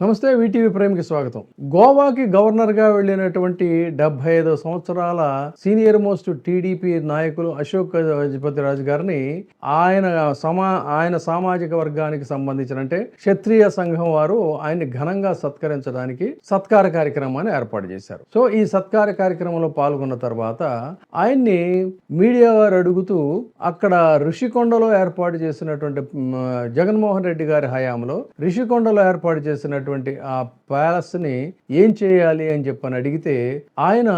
నమస్తే వీటీవీ ప్రేమికి స్వాగతం. గోవాకి గవర్నర్గా వెళ్ళినటువంటి 75 సంవత్సరాల సీనియర్ మోస్ట్ టీడీపీ నాయకులు అశోక్ గజపతిరాజు గారిని ఆయన సామాజిక వర్గానికి సంబంధించిన అంటే క్షత్రియ సంఘం వారు ఆయన్ని ఘనంగా సత్కరించడానికి సత్కార కార్యక్రమాన్ని ఏర్పాటు చేశారు. సో ఈ సత్కార కార్యక్రమంలో పాల్గొన్న తర్వాత ఆయన్ని మీడియా వారు అడుగుతూ అక్కడ ఋషికొండలో ఏర్పాటు చేసినటువంటి జగన్మోహన్ రెడ్డి గారి హయాంలో ఋషికొండలో ఏర్పాటు చేసినటువంటి ఆ ప్యాలెస్ ని ఏం చేయాలి అని చెప్పని అడిగితే ఆయన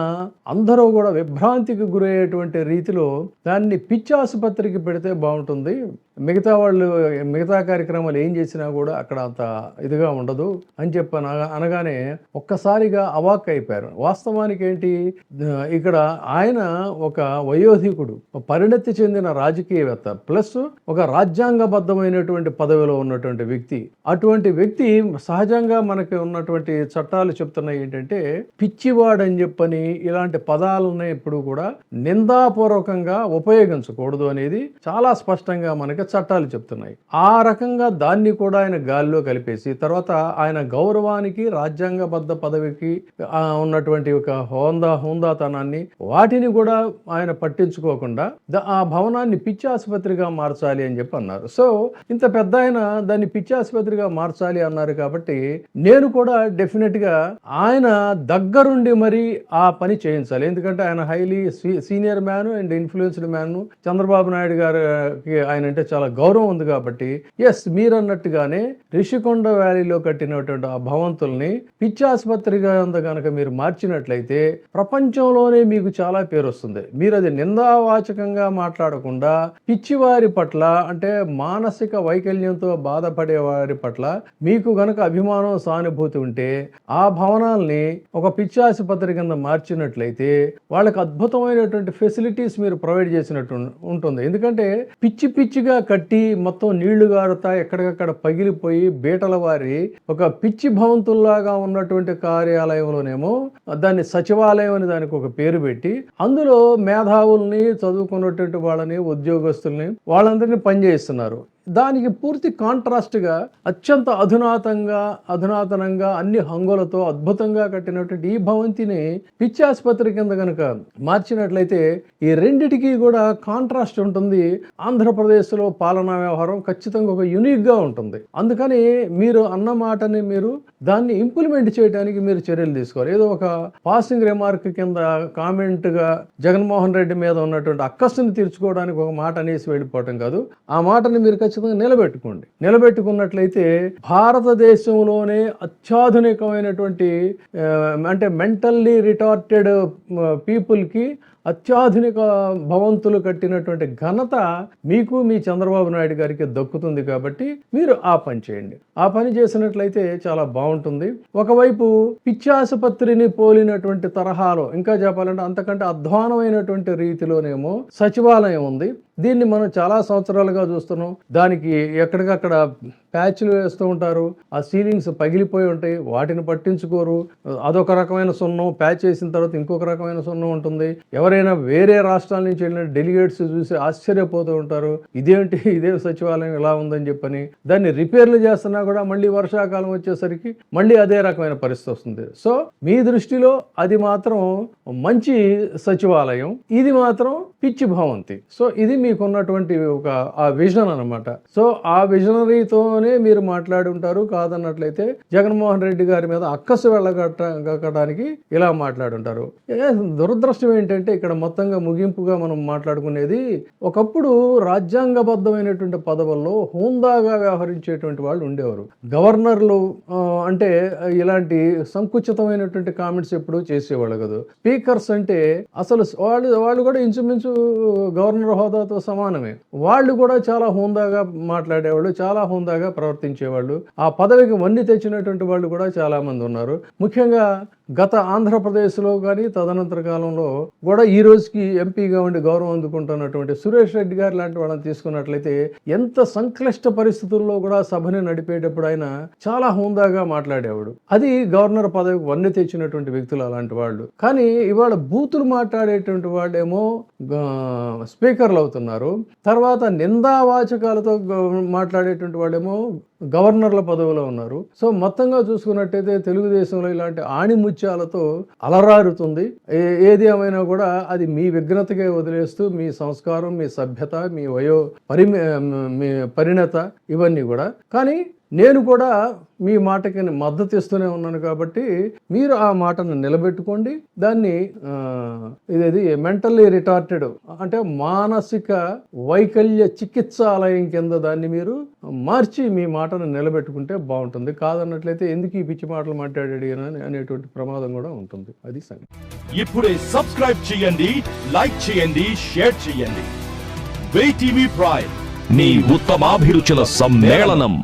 అందరూ కూడా విభ్రాంతికి గురయ్యేటువంటి రీతిలో దాన్ని పిచ్చి ఆసుపత్రికి పెడితే బాగుంటుంది, మిగతా కార్యక్రమాలు ఏం చేసినా కూడా అక్కడ అంత ఇదిగా ఉండదు అని చెప్పని అనగానే ఒక్కసారిగా అవాక్ అయిపోయారు. వాస్తవానికి ఏంటి, ఇక్కడ ఆయన ఒక వయోధికుడు, పరిణతి చెందిన రాజకీయవేత్త, ప్లస్ ఒక రాజ్యాంగబద్ధమైనటువంటి పదవిలో ఉన్నటువంటి వ్యక్తి. అటువంటి వ్యక్తి సహజంగా మనకి ఉన్నటువంటి చట్టాలు చెప్తున్నాయి ఏంటంటే పిచ్చివాడని చెప్పని ఇలాంటి పదాలను ఎప్పుడు కూడా నిందాపూర్వకంగా ఉపయోగించకూడదు అనేది చాలా స్పష్టంగా మనకి చట్టాలు చెప్తున్నాయి. ఆ రకంగా దాన్ని కూడా ఆయన గాలిలో కలిపేసి తర్వాత ఆయన గౌరవానికి రాజ్యాంగబద్ధ పదవికి ఉన్నటువంటి ఒక హోందాతనాన్ని వాటిని కూడా ఆయన పట్టించుకోకుండా ఆ భవనాన్ని పిచ్చి ఆసుపత్రిగా మార్చాలి అని చెప్పి అన్నారు. సో ఇంత పెద్ద ఆయన దాన్ని పిచ్చి ఆసుపత్రిగా మార్చాలి అన్నారు కాబట్టి నేను కూడా డెఫినెట్ గా ఆయన దగ్గరుండి మరి ఆ పని చేయించాలి. ఎందుకంటే ఆయన highly senior man and influenced man. Chandrababu Naidu గారికి ఆయన అంటే చాలా గౌరవం ఉంది కాబట్టి ఎస్ మీరు అన్నట్టుగానే రిషికొండ వ్యాలీలో కట్టినటువంటి ఆ భవంతుల్ని పిచ్చి ఆసుపత్రిగా కనుక మీరు మార్చినట్లయితే ప్రపంచంలోనే మీకు చాలా పేరు వస్తుంది. మీరు అది నిందావాచకంగా మాట్లాడకుండా పిచ్చివారి పట్ల అంటే మానసిక వైకల్యంతో బాధపడే వారి పట్ల మీకు గనక అభిమానం సానుభూతి ఉంటే ఆ భవనాల్ని ఒక పిచ్చి ఆసుపత్రి కింద మార్చినట్లయితే వాళ్ళకి అద్భుతమైనటువంటి ఫెసిలిటీస్ మీరు ప్రొవైడ్ చేసినట్టు ఉంటుంది. ఎందుకంటే పిచ్చిగా కట్టి మొత్తం నీళ్లు గారుతా ఎక్కడికక్కడ పగిలిపోయి బీటల వారి ఒక పిచ్చి భవంతుల్లాగా ఉన్నటువంటి కార్యాలయంలోనేమో దాన్ని సచివాలయం అని దానికి ఒక పేరు పెట్టి అందులో మేధావుల్ని చదువుకున్నటువంటి వాళ్ళని ఉద్యోగస్తుల్ని వాళ్ళందరినీ పనిచేస్తున్నారు. దానికి పూర్తి కాంట్రాస్ట్గా అత్యంత అధునాతనంగా అన్ని హంగులతో అద్భుతంగా కట్టినటువంటి ఈ భవంతిని పిచ్చి ఆసుపత్రి కింద కనుక మార్చినట్లయితే ఈ రెండిటికి కూడా కాంట్రాస్ట్ ఉంటుంది. ఆంధ్రప్రదేశ్లో పాలనా వ్యవహారం ఖచ్చితంగా ఒక యూనిక్గా ఉంటుంది. అందుకని మీరు అన్న మాటని మీరు దాన్ని ఇంప్లిమెంట్ చేయడానికి మీరు చర్యలు తీసుకోవాలి. ఏదో ఒక పాసింగ్ రిమార్క్ కింద కామెంట్గా జగన్మోహన్ రెడ్డి మీద ఉన్నటువంటి అక్కస్సుని తీర్చుకోవడానికి ఒక మాట అనేసి వెళ్ళిపోవటం కాదు. ఆ మాటని మీరు నిలబెట్టుకున్నట్లయితే భారతదేశంలోనే అత్యాధునికమైనటువంటి అంటే మెంటల్లీ రిటార్టెడ్ పీపుల్కి అత్యాధునిక భవంతులు కట్టినటువంటి ఘనత మీకు మీ చంద్రబాబు నాయుడు గారికి దక్కుతుంది. కాబట్టి మీరు ఆ పని చేయండి. ఆ పని చేసినట్లయితే చాలా బాగుంటుంది. ఒకవైపు పిచ్చి ఆసుపత్రిని పోలినటువంటి తరహాలో ఇంకా చెప్పాలంటే అంతకంటే అధ్వానమైనటువంటి రీతిలోనేమో సచివాలయం ఉంది. దీన్ని మనం చాలా సంవత్సరాలుగా చూస్తున్నాం. దానికి ఎక్కడికక్కడ ప్యాచ్లు వేస్తూ ఉంటారు. ఆ సీలింగ్స్ పగిలిపోయి ఉంటాయి, వాటిని పట్టించుకోరు. అదొక రకమైన సున్నం, ప్యాచ్ వేసిన తర్వాత ఇంకొక రకమైన సున్నం ఉంటుంది. ఎవరైనా వేరే రాష్ట్రాల నుంచి వెళ్ళిన డెలిగేట్స్ చూసి ఆశ్చర్యపోతూ ఉంటారు, ఇదే సచివాలయం ఇలా ఉందని చెప్పని. దాన్ని రిపేర్లు చేస్తున్నా కూడా మళ్ళీ వర్షాకాలం వచ్చేసరికి మళ్ళీ అదే రకమైన పరిస్థితి వస్తుంది. సో మీ దృష్టిలో అది మాత్రం మంచి సచివాలయం, ఇది మాత్రం పిచ్చి భవంతి. సో ఇది మీకున్నటువంటి ఒక ఆ విజన్ అనమాట. సో ఆ విజనరీతోనే మీరు మాట్లాడి ఉంటారు. కాదన్నట్లయితే జగన్మోహన్ రెడ్డి గారి మీద అక్కసు వెళ్ళగట్టడానికి ఇలా మాట్లాడుంటారు. దురదృష్టం ఏంటంటే ఇక్కడ మొత్తంగా ముగింపుగా మనం మాట్లాడుకునేది, ఒకప్పుడు రాజ్యాంగబద్ధమైనటువంటి పదవుల్లో హోందాగా వ్యవహరించేటువంటి వాళ్ళు ఉండేవారు. గవర్నర్లు అంటే ఇలాంటి సంకుచితమైనటువంటి కామెంట్స్ ఎప్పుడూ చేసేవాళ్ళు కదా. స్పీకర్స్ అంటే అసలు వాళ్ళు కూడా ఇంచుమించు గవర్నర్ హోదాతో సమానమే. వాళ్ళు కూడా చాలా హోందాగా మాట్లాడేవాళ్ళు, చాలా హోందాగా ప్రవర్తించేవాళ్ళు. ఆ పదవికి వన్ని తెచ్చినటువంటి వాళ్ళు కూడా చాలా మంది ఉన్నారు. ముఖ్యంగా గత ఆంధ్రప్రదేశ్లో కానీ తదనంతర కాలంలో కూడా ఈ రోజుకి ఎంపీగా ఉండి గౌరవం అందుకుంటున్నటువంటి సురేష్ రెడ్డి గారు లాంటి వాళ్ళని తీసుకున్నట్లయితే ఎంత సంక్లిష్ట పరిస్థితుల్లో కూడా సభని నడిపేటప్పుడు ఆయన చాలా హోందాగా మాట్లాడేవాడు. అది గవర్నర్ పదవికి వన్నె తెచ్చినటువంటి వ్యక్తులు అలాంటి వాళ్ళు. కానీ ఇవాళ బూతులు మాట్లాడేటువంటి వాళ్ళేమో స్పీకర్లు అవుతున్నారు. తర్వాత నిందావాచకాలతో మాట్లాడేటువంటి వాళ్ళేమో గవర్నర్ల పదవిలో ఉన్నారు. సో మొత్తంగా చూసుకున్నట్టయితే తెలుగుదేశంలో ఇలాంటి ఆణిముత్యాలతో అలరారుతుంది. ఏది ఏమైనా కూడా అది మీ విఘ్నతగా వదిలేస్తూ మీ సంస్కారం, మీ సభ్యత, మీ మీ పరిణత ఇవన్నీ కూడా. కానీ నేను కూడా మీ మాటకి మద్దతు ఇస్తూనే ఉన్నాను కాబట్టి మీరు ఆ మాటను నిలబెట్టుకోండి. దాన్ని ఇది మెంటల్లీ రిటార్టెడ్ అంటే మానసిక వైకల్య చికిత్సాలయం కింద దాన్ని మీరు మార్చి మీ మాటను నిలబెట్టుకుంటే బాగుంటుంది. కాదన్నట్లయితే ఎందుకు ఈ పిచ్చి మాటలు మాట్లాడాడు అనేటువంటి ప్రమాదం కూడా ఉంటుంది. అది సంగతి. ఇప్పుడే సబ్స్క్రైబ్ చేయండి, లైక్ చేయండి, షేర్ చేయండి. VTV ప్రైమ్, నీ ఉత్తమాభిరుచుల సమ్మేళనం.